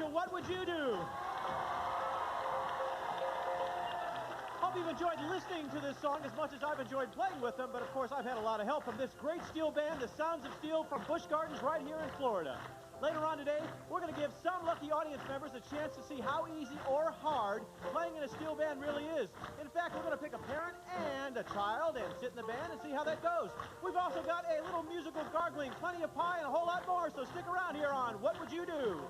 to What Would You Do? Hope you've enjoyed listening to this song as much as I've enjoyed playing with them, but of course I've had a lot of help from this great steel band, the Sounds of Steel from Busch Gardens right here in Florida. Later on today, we're going to give some lucky audience members a chance to see how easy or hard playing in a steel band really is. In fact, we're going to pick a parent and a child and sit in the band and see how that goes. We've also got a little musical gargling, plenty of pie, and a whole lot more, so stick around here on What Would You Do?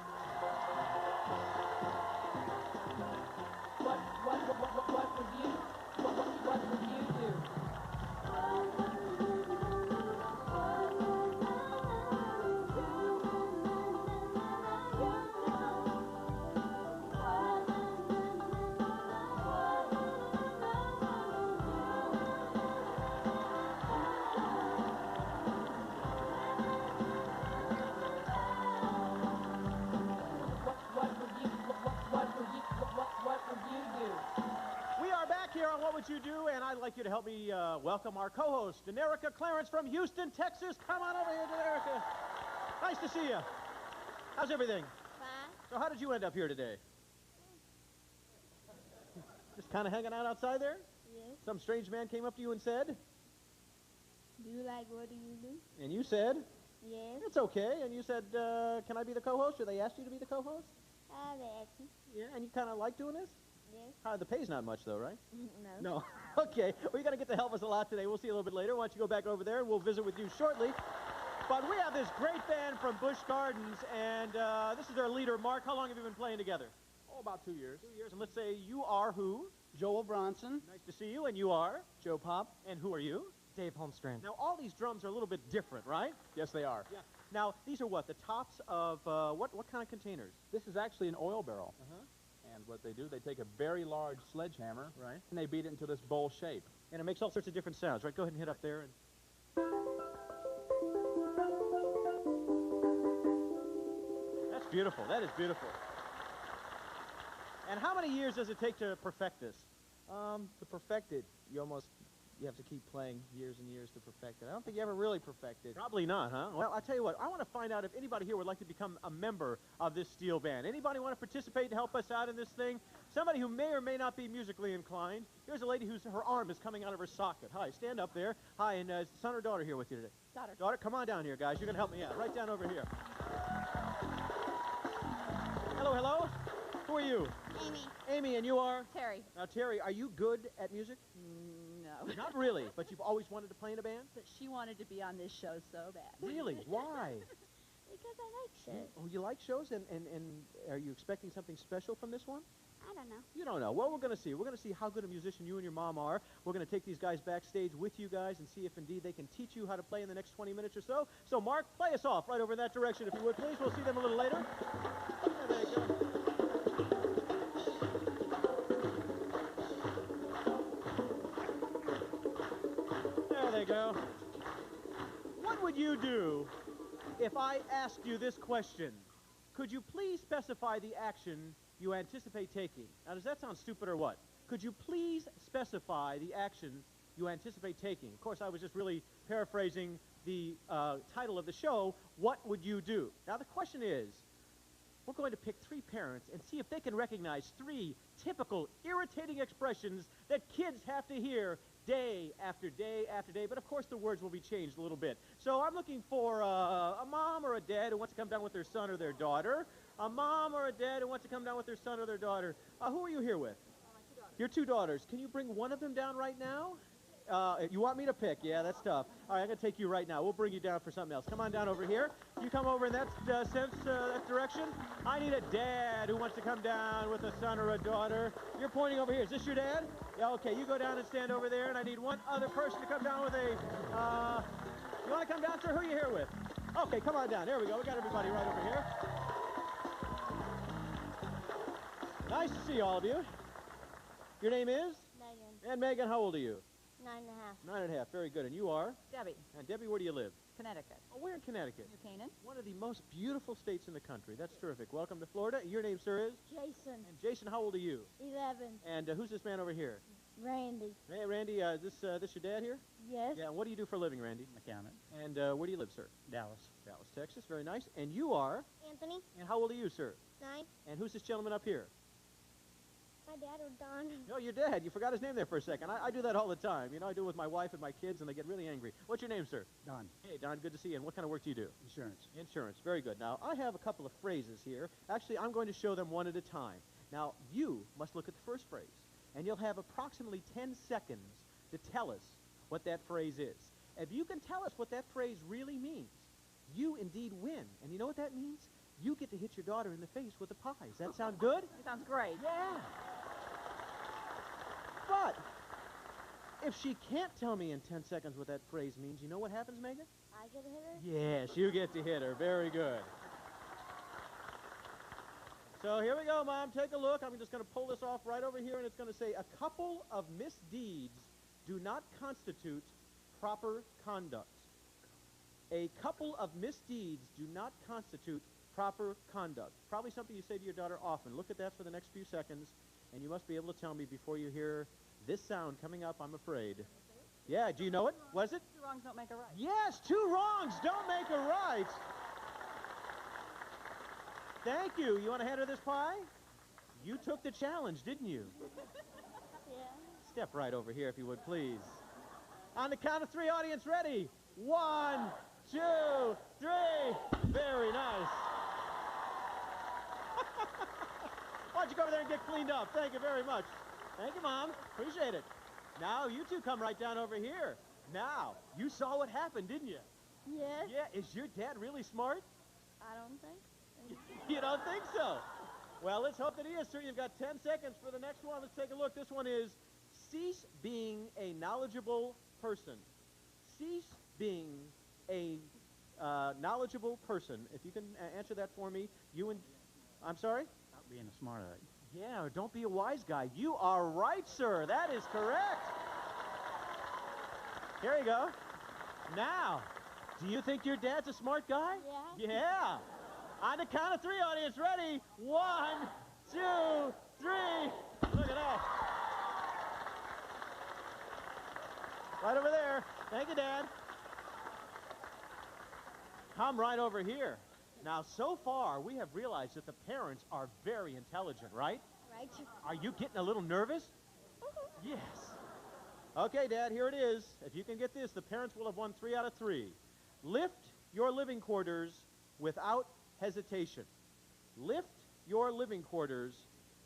What would you do? What would you do? We are back here on What Would You Do, and I'd like you to help me welcome our co-host, Denerica Clarence from Houston, Texas. Come on over here, Denerica. Nice to see you. How's everything? Fine. So how did you end up here today? Just kind of hanging out outside there? Yes. Some strange man came up to you and said? Do you like what do you do? And you said? Yes. It's okay. And you said, can I be the co-host? Or they asked you to be the co-host? They asked me. Yeah, and you kind of like doing this? Yes. The pay's not much, though, right? No. No. Okay. Well, you're going to get to help us a lot today. We'll see you a little bit later. Why don't you go back over there, and we'll visit with you shortly. But we have this great band from Busch Gardens, and this is their leader, Mark. How long have you been playing together? Oh, about 2 years. 2 years. And let's say you are who? Joel Bronson. Nice to see you. And you are? Joe Pop. And who are you? Dave Holmstrand. Now, all these drums are a little bit different, right? Yes, they are. Yeah. Now, these are what? The tops of what kind of containers? This is actually an oil barrel. Uh-huh. And what they do, they take a very large sledgehammer, Right. and they beat it into this bowl shape. And it makes all sorts of different sounds, right? Go ahead and hit up there. And that's beautiful. That is beautiful. And how many years does it take to perfect this? To perfect it, you have to keep playing years and years to perfect it. I don't think you ever really perfect it. Probably not, huh? Well, I'll tell you what. I want to find out if anybody here would like to become a member of this steel band. Anybody want to participate and help us out in this thing? Somebody who may or may not be musically inclined. Here's a lady her arm is coming out of her socket. Hi, stand up there. Hi, and is son or daughter here with you today? Daughter. Daughter, come on down here, guys. You're going to help me out. Right down over here. Hello, hello. Who are you? Amy. Amy, and you are? Terry. Now, Terry, are you good at music? No. Not really, but you've always wanted to play in a band? But she wanted to be on this show so bad. Really? Why? Because I like shows. Oh, you like shows? And are you expecting something special from this one? I don't know. You don't know. Well, we're going to see. We're going to see how good a musician you and your mom are. We're going to take these guys backstage with you guys and see if indeed they can teach you how to play in the next 20 minutes or so. So, Mark, play us off right over in that direction, if you would, please. We'll see them a little later. There they go. There they go. What would you do if I asked you this question? Could you please specify the action you anticipate taking? Now, does that sound stupid or what? Could you please specify the action you anticipate taking? Of course, I was just really paraphrasing the title of the show, What Would You Do? Now, the question is, we're going to pick 3 parents and see if they can recognize 3 typical irritating expressions that kids have to hear day after day after day, but of course the words will be changed a little bit. So I'm looking for a mom or a dad who wants to come down with their son or their daughter, a mom or a dad who wants to come down with their son or their daughter. Who are you here with? Your 2 daughters. Can you bring one of them down right now? You want me to pick? Yeah, that's tough. All right, I'm going to take you right now. We'll bring you down for something else. Come on down over here. You come over in that that direction. I need a dad who wants to come down with a son or a daughter. You're pointing over here. Is this your dad? Yeah, okay. You go down and stand over there, and I need one other person to come down with a... you want to come down, sir? Who are you here with? Okay, come on down. There we go. We got everybody right over here. Nice to see all of you. Your name is? Megan. And Megan, how old are you? 9.5. 9.5. Very good. And you are? Debbie, And Debbie, where do you live? Connecticut. Oh, where in Connecticut? New Canaan. One of the most beautiful states in the country. That's terrific. Welcome to Florida. Your name, sir, is? Jason. And Jason, how old are you? 11. And who's this man over here? Randy. Hey, Randy, this your dad here? Yes. Yeah, what do you do for a living, Randy? Accountant. And where do you live, sir? Dallas. Dallas, Texas. Very nice. And you are? Anthony. And how old are you, sir? 9. And who's this gentleman up here? My dad or Don. No, your dad. You forgot his name there for a second. I do that all the time. You know, I do it with my wife and my kids, and they get really angry. What's your name, sir? Don. Hey, Don, good to see you. And what kind of work do you do? Insurance. Insurance. Very good. Now, I have a couple of phrases here. Actually, I'm going to show them one at a time. Now, you must look at the first phrase, and you'll have approximately 10 seconds to tell us what that phrase is. If you can tell us what that phrase really means, you indeed win. And you know what that means? You get to hit your daughter in the face with a pie. Does that sound good? It sounds great. Yeah. But if she can't tell me in 10 seconds what that phrase means, you know what happens, Megan? I get to hit her? Yes, you get to hit her. Very good. So here we go, Mom. Take a look. I'm just going to pull this off right over here, and it's going to say, a couple of misdeeds do not constitute proper conduct. A couple of misdeeds do not constitute proper conduct. Probably something you say to your daughter often. Look at that for the next few seconds, and you must be able to tell me before you hear this sound coming up, I'm afraid. Yeah, do you know it? Was it? 2 wrongs don't make a right. Yes, 2 wrongs don't make a right. Thank you. You want to hand her this pie? You took the challenge, didn't you? Yeah. Step right over here, if you would, please. On the count of 3, audience, ready? 1, 2, 3. Very nice. Why don't you go over there and get cleaned up? Thank you very much. Thank you, Mom. Appreciate it. Now, you two come right down over here. Now, you saw what happened, didn't you? Yes. Yeah, is your dad really smart? I don't think. You don't think so? Well, let's hope that he is, sir. You've got 10 seconds for the next one. Let's take a look. This one is, cease being a knowledgeable person. Cease being a knowledgeable person. If you can answer that for me, you and... I'm sorry? Not being a smart aleck. Yeah, don't be a wise guy. You are right, sir. That is correct. Here you go. Now, do you think your dad's a smart guy? Yeah. Yeah. On the count of 3, audience, ready? 1, 2, 3. Look at that. Right over there. Thank you, Dad. Come right over here. Now, so far, we have realized that the parents are very intelligent, right? Right. Are you getting a little nervous? Yes. Okay, Dad, here it is. If you can get this, the parents will have won 3 out of 3. Lift your living quarters without hesitation. Lift your living quarters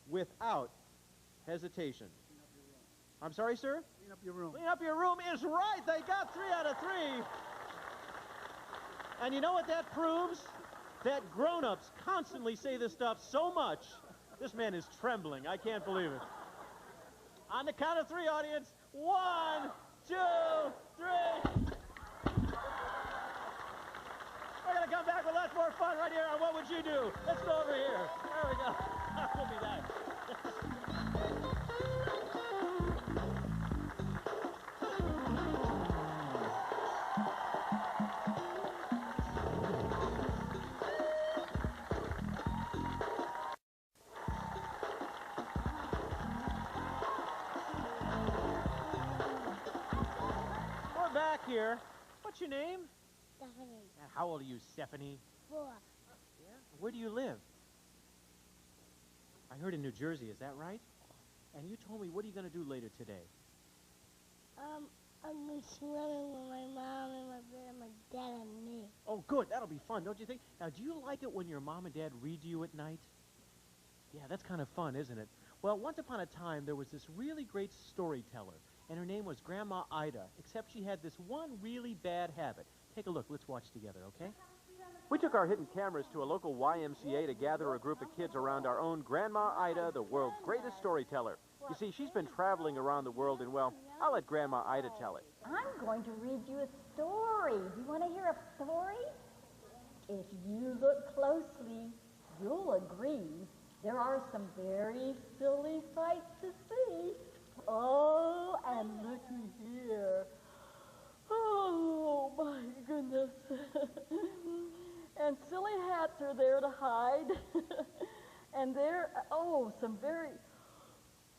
without hesitation. I'm sorry, sir? Clean up your room. Clean up your room is right. They got 3 out of 3. And you know what that proves? That grown-ups constantly say this stuff so much. This man is trembling. I can't believe it. On the count of 3, audience. 1, 2, 3. We're going to come back with lots more fun right here on What Would You Do? Let's go over here. There we go. We'll be back. We're back here. What's your name? Stephanie. How old are you, Stephanie? 4. Yeah. Where do you live? I heard in New Jersey, is that right? And you told me, what are you going to do later today? I'm going swimming with my mom and my dad and me. Oh, good. That'll be fun, don't you think? Now, do you like it when your mom and dad read to you at night? Yeah, that's kind of fun, isn't it? Well, once upon a time, there was this really great storyteller, and her name was Grandma Ida, except she had this one really bad habit. Take a look. Let's watch together, okay? We took our hidden cameras to a local YMCA to gather a group of kids around our own Grandma Ida, the world's greatest storyteller. You see, she's been traveling around the world, and, well, I'll let Grandma Ida tell it. I'm going to read you a story. Do you want to hear a story? If you look closely, you'll agree there are some very silly sights to see. Oh, and looky here. Oh, my goodness. And silly hats are there to hide. And there, oh, some very,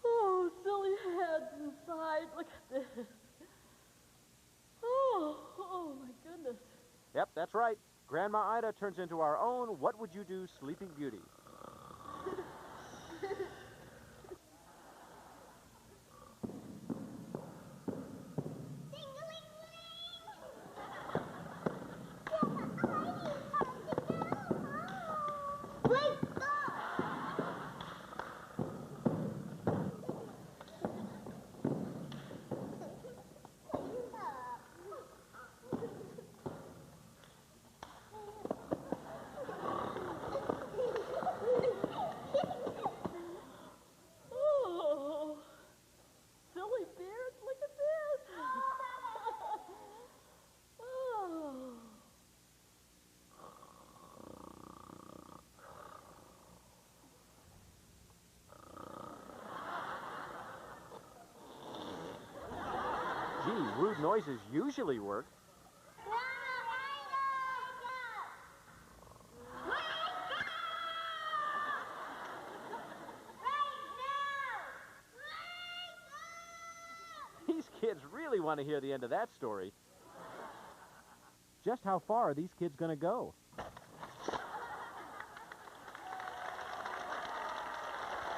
oh, Oh, silly heads inside. Look at this. Oh my goodness. Yep, that's right. Grandma Ida turns into our own What Would You Do Sleeping Beauty. Oh, silly beards, look at this. Oh. Gee, rude noises usually work. These kids really want to hear the end of that story. Just how far are these kids going to go?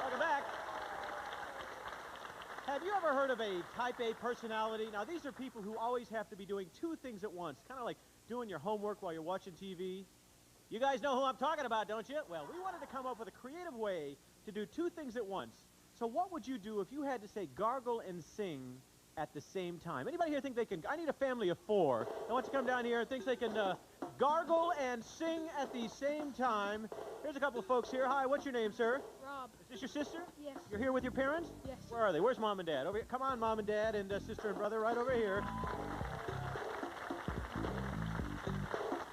Welcome back. Have you ever heard of a type A personality? Now, these are people who always have to be doing two things at once, kind of like doing your homework while you're watching TV. You guys know who I'm talking about, don't you? Well, we wanted to come up with a creative way to do two things at once. So what would you do if you had to say gargle and sing at the same time? Anybody here think they can? I need a family of 4 that wants to come down here and thinks they can gargle and sing at the same time. Here's a couple of folks here. Hi, what's your name, sir? Rob. Is this your sister? Yes. You're here with your parents? Yes. Where are they? Where's Mom and Dad? Over here. Come on, Mom and Dad and sister and brother, right over here.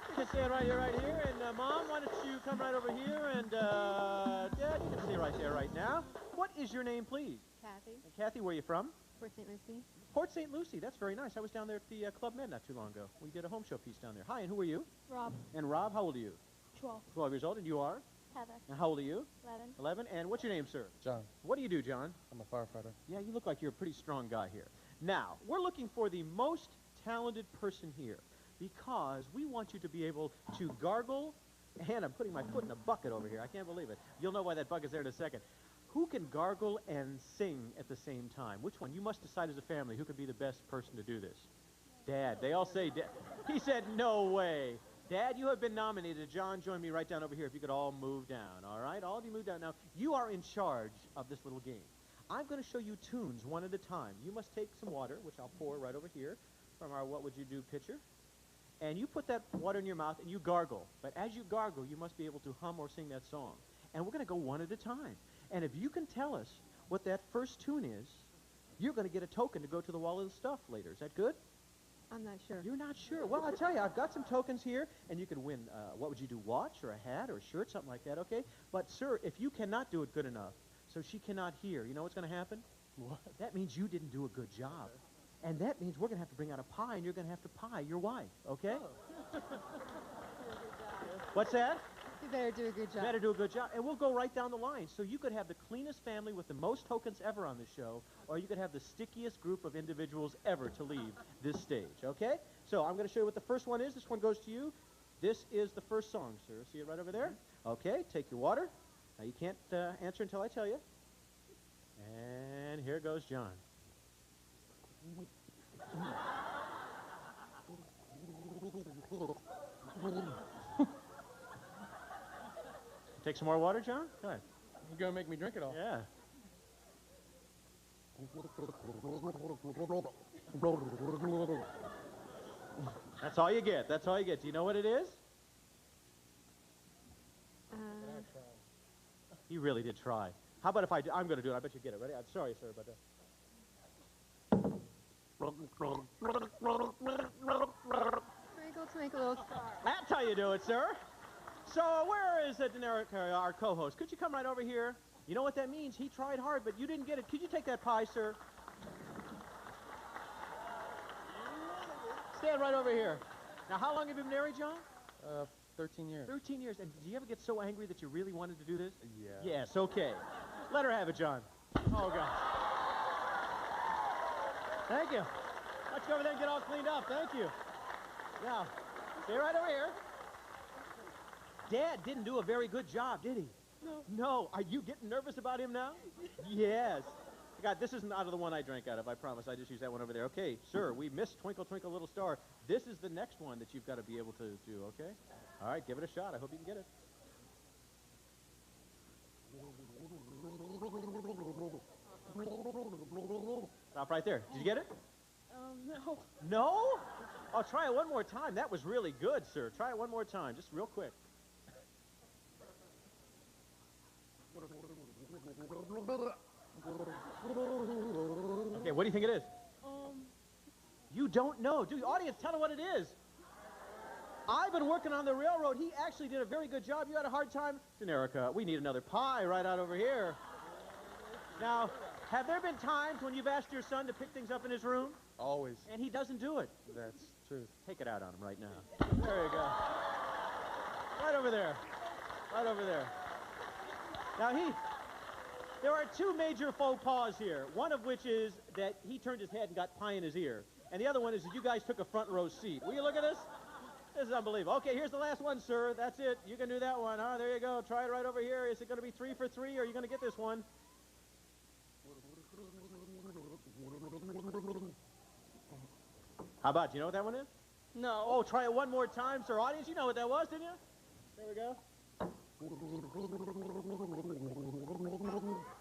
You can stand right here. And Mom, why don't you come right over here? And Dad, you can stay right there right now. What is your name, please? Kathy, And Kathy, where are you from? Port St. Lucie. Port St. Lucie. That's very nice. I was down there at the Club Med not too long ago. We did a home show piece down there. Hi, and who are you? Rob. And Rob, how old are you? 12. 12 years old. And you are? Heather. And how old are you? 11. 11. And what's your name, sir? John, What do you do, John? I'm a firefighter. Yeah, you look like you're a pretty strong guy here. Now, we're looking for the most talented person here because we want you to be able to gargle, and I'm putting my foot in a bucket over here. I can't believe it. You'll know why that bucket's there in a second. Who can gargle and sing at the same time? Which one? You must decide as a family who could be the best person to do this. Dad. They all say Dad. He said, no way. Dad, you have been nominated. John, join me right down over here if you could all move down, all right? All of you move down. Now, you are in charge of this little game. I'm going to show you tunes one at a time. You must take some water, which I'll pour right over here from our What Would You Do pitcher. And you put that water in your mouth and you gargle. But as you gargle, you must be able to hum or sing that song. And we're going to go one at a time. And if you can tell us what that first tune is, you're going to get a token to go to the Wall of the Stuff later. Is that good? I'm not sure. You're not sure. Well, I'll tell you, I've got some tokens here, and you can win, what would you do, watch or a hat or a shirt, something like that, okay? But, sir, if you cannot do it good enough, so she cannot hear, you know what's going to happen? What? That means you didn't do a good job. And that means we're going to have to bring out a pie, and you're going to have to pie your wife, okay? What's that? You better do a good job. Better do a good job. And we'll go right down the line. So you could have the cleanest family with the most tokens ever on the show, or you could have the stickiest group of individuals ever to leave this stage, okay? So I'm going to show you what the first one is. This one goes to you. This is the first song, sir. See it right over there? Okay, take your water. Now you can't answer until I tell you. And here goes John. Take some more water, John? Go ahead. You're going to make me drink it all. Yeah. That's all you get. That's all you get. Do you know what it is? He really did try. How about if I'm going to do it. I bet you get it. Ready? I'm sorry, sir, but... Twinkle, twinkle, little star. That's how you do it, sir. So where is our co-host? Could you come right over here? You know what that means? He tried hard, but you didn't get it. Could you take that pie, sir? Stand right over here. Now, how long have you been married, John? 13 years. 13 years. And did you ever get so angry that you really wanted to do this? Yeah. Yes, okay. Let her have it, John. Oh, God. Thank you. Let's go over there and get all cleaned up. Thank you. Now, stay right over here. Dad didn't do a very good job, did he? No. No. Are you getting nervous about him now? Yes. God, this isn't out of the one I drank out of, I promise. I just used that one over there. Okay, sir, we missed Twinkle, Twinkle, Little Star. This is the next one that you've got to be able to do, okay? All right, give it a shot. I hope you can get it. Stop right there. Did you get it? No. No? Oh, try it one more time. That was really good, sir. Try it one more time, just real quick. Okay, what do you think it is? You don't know. Do the audience tell her what it is? I've been working on the railroad. He actually did a very good job. You had a hard time? Erica, we need another pie right out over here. Now, have there been times when you've asked your son to pick things up in his room? Always. And he doesn't do it? That's truth. Take it out on him right now. There you go. Right over there. Right over there. Now, there are two major faux pas here. One of which is that he turned his head and got pie in his ear. And the other one is that you guys took a front row seat. Will you look at this? This is unbelievable. Okay, here's the last one, sir. That's it. You can do that one. Huh? There you go. Try it right over here. Is it going to be 3 for 3, or are you going to get this one? How about, you know what that one is? No. Oh, try it one more time, sir. Audience, you know what that was, didn't you? There we go.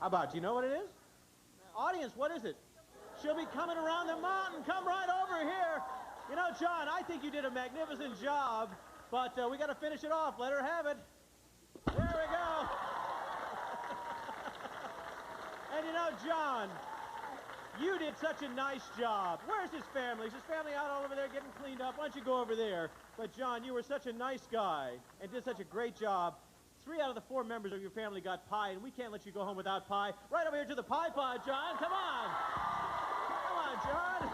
How about, you know what it is? Audience, what is it? She'll be coming around the mountain. Come right over here. You know, John, I think you did a magnificent job, but we got to finish it off. Let her have it. There we go. And you know, John, you did such a nice job. Where's his family? Is his family out all over there getting cleaned up? Why don't you go over there? But, John, you were such a nice guy and did such a great job. 3 out of the 4 members of your family got pie, and we can't let you go home without pie. Right over here to the pie pod, John. Come on. Come on, John.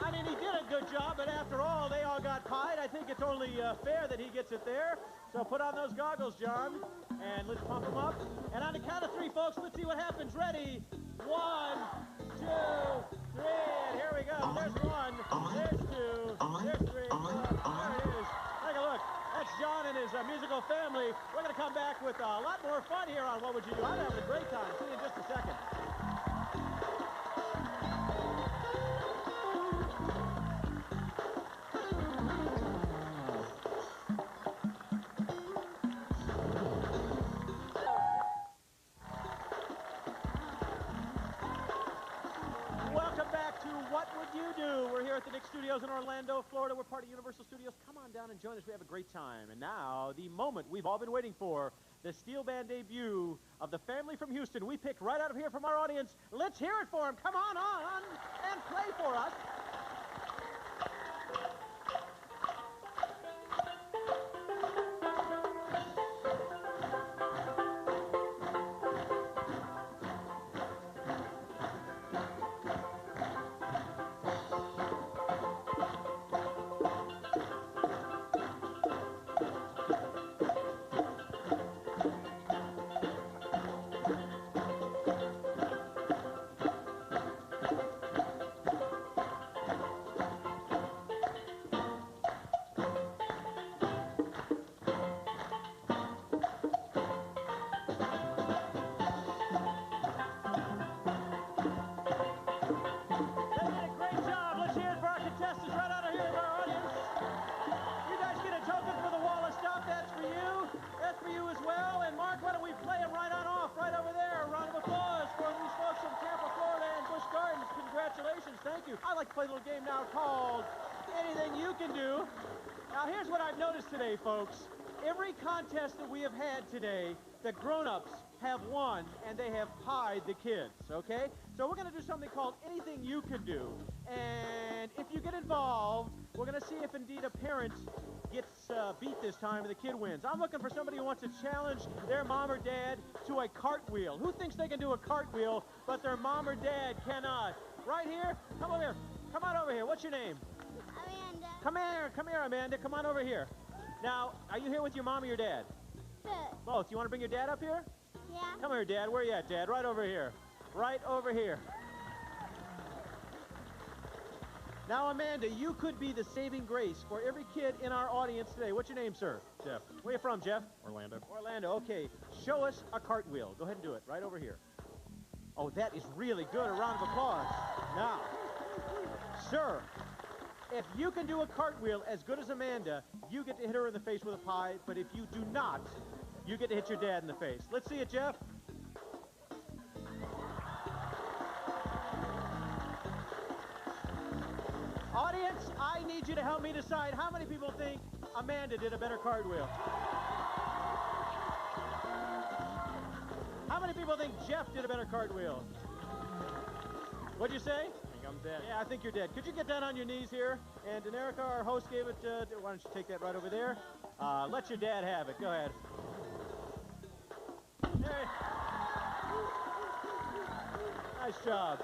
I mean, he did a good job, but after all, they all got pied. I think it's only fair that he gets it there. So put on those goggles, John, and let's pump them up. And on the count of 3, folks, let's see what happens. Ready? 1, 2, 3, and here we go. There's 1, there's 2, there's 3, there it is. Take a look. That's John and his musical family. We're going to come back with a lot more fun here on What Would You Do? I'm having a great time. See you in just a second. We're here at the Nick Studios in Orlando, Florida. We're part of Universal Studios. Come on down and join us. We have a great time. And now, the moment we've all been waiting for, the steel band debut of the family from Houston. We picked right out of here from our audience. Let's hear it for them. Come on and play for us. Thank you. I like to play a little game now called Anything You Can Do. Now, here's what I've noticed today, folks. Every contest that we have had today, the grown-ups have won, and they have pied the kids, okay? So we're going to do something called Anything You Can Do. And if you get involved, we're going to see if indeed a parent gets beat this time and the kid wins. I'm looking for somebody who wants to challenge their mom or dad to a cartwheel. Who thinks they can do a cartwheel, but their mom or dad cannot? Right here? Come over here. Come on over here. What's your name? Amanda. Come here, Amanda. Come on over here. Now, are you here with your mom or your dad? Good. Both. You want to bring your dad up here? Yeah. Come here, Dad. Where you at, Dad? Right over here. right over here. Now, Amanda, you could be the saving grace for every kid in our audience today. What's your name, sir? Jeff. Where you from, Jeff? Orlando. Orlando, okay. Show us a cartwheel. Go ahead and do it, right over here. Oh, that is really good. A round of applause. Now, sir, if you can do a cartwheel as good as Amanda, you get to hit her in the face with a pie, but if you do not, you get to hit your dad in the face. Let's see it, Jeff. Audience, I need you to help me decide how many people think Amanda did a better cartwheel. How many people think Jeff did a better cartwheel? What'd you say? I think I'm dead. Yeah, I think you're dead. Could you get down on your knees here? And Danica, our host, gave it, why don't you take that right over there? Let your dad have it. Go ahead. Hey. Nice job.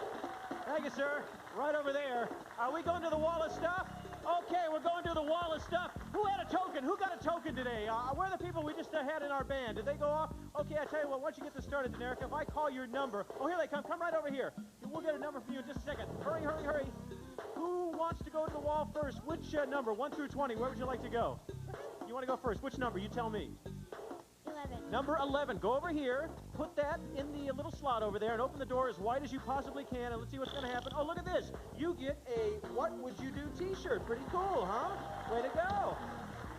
Thank you, sir. Right over there. Are we going to the wall of stuff? Okay, we're going to the wall of stuff. Who had a token? Who got a token today? Where are the people we just had in our band? Did they go off? Okay, I tell you what, once you get this started, Danica, if I call your number, oh, here they come. Come right over here. We'll get a number from you in just a second. Hurry, hurry, hurry. Who wants to go to the wall first? Which number, 1 through 20, where would you like to go? You want to go first. Which number? You tell me. 11. Number 11. Go over here, put that in the little slot over there, and open the door as wide as you possibly can, and let's see what's going to happen. Oh, look at this. You get a What Would You Do t-shirt. Pretty cool, huh? Way to go.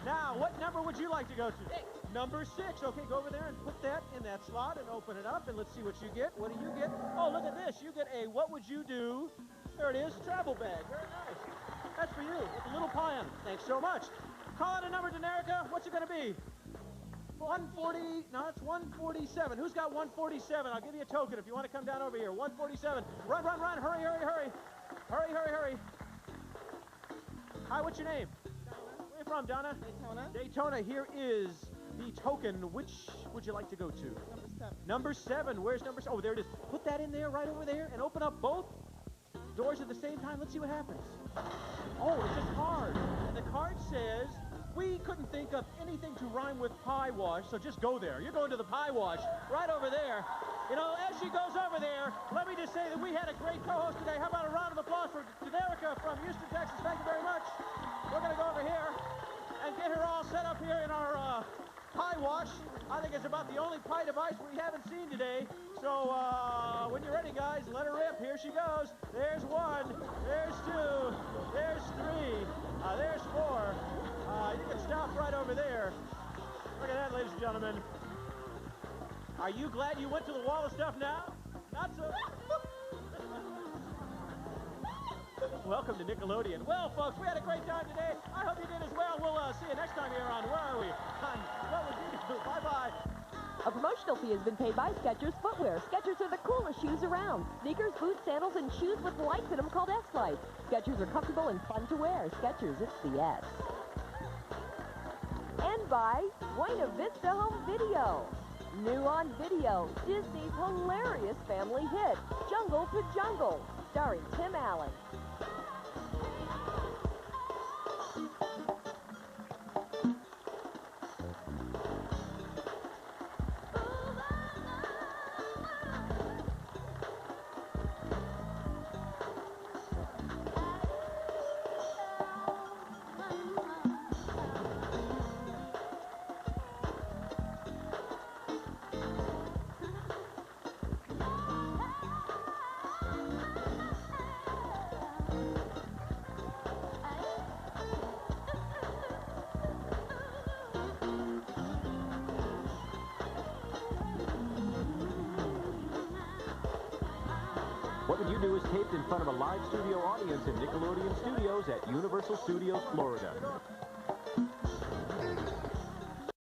Now, what number would you like to go to? 6. Number 6. Okay, go over there and put that in that slot and open it up, and let's see what you get. What do you get? Oh, look at this. You get a What Would You Do? There it is, travel bag. Very nice. That's for you with a little pie on it. Thanks so much. Call out a number, Danica. What's it going to be? 140, no, it's 147. Who's got 147? I'll give you a token if you want to come down over here. 147. Run, run, run. Hurry, hurry, hurry. Hurry, hurry, hurry. Hi, what's your name? Donna. Where are you from, Donna? Daytona. Daytona. Here is the token. Which would you like to go to? Number 7. Number 7. Where's number 7? Oh, there it is. Put that in there, right over there, and open up both doors at the same time. Let's see what happens. Oh, it's a card. And the card says, we couldn't think of anything to rhyme with pie wash, so just go there. You're going to the pie wash right over there. You know, as she goes over there, let me just say that we had a great co-host today. How about a round of applause for Danica from Houston, Texas? Thank you very much. We're going to go over here and get her all set up here in our pie wash. I think it's about the only pie device we haven't seen today. So when you're ready, guys, let her rip. Here she goes. There's 1. There's 2. There's 3. There's 4. You can stop right over there. Look at that, ladies and gentlemen. Are you glad you went to the wall of stuff now? Not so. Welcome to Nickelodeon. Well, folks, we had a great time today. I hope you did as well. We'll see you next time here on Where Are We? On What Would You Do? Bye-bye. A promotional fee has been paid by Skechers Footwear. Skechers are the coolest shoes around. Sneakers, boots, sandals, and shoes with lights in them called S-Lights. Skechers are comfortable and fun to wear. Skechers, it's the S. And by Buena Vista Home Video. New on video, Disney's hilarious family hit, Jungle to Jungle, starring Tim Allen. What Would You Do is taped in front of a live studio audience in Nickelodeon Studios at Universal Studios, Florida.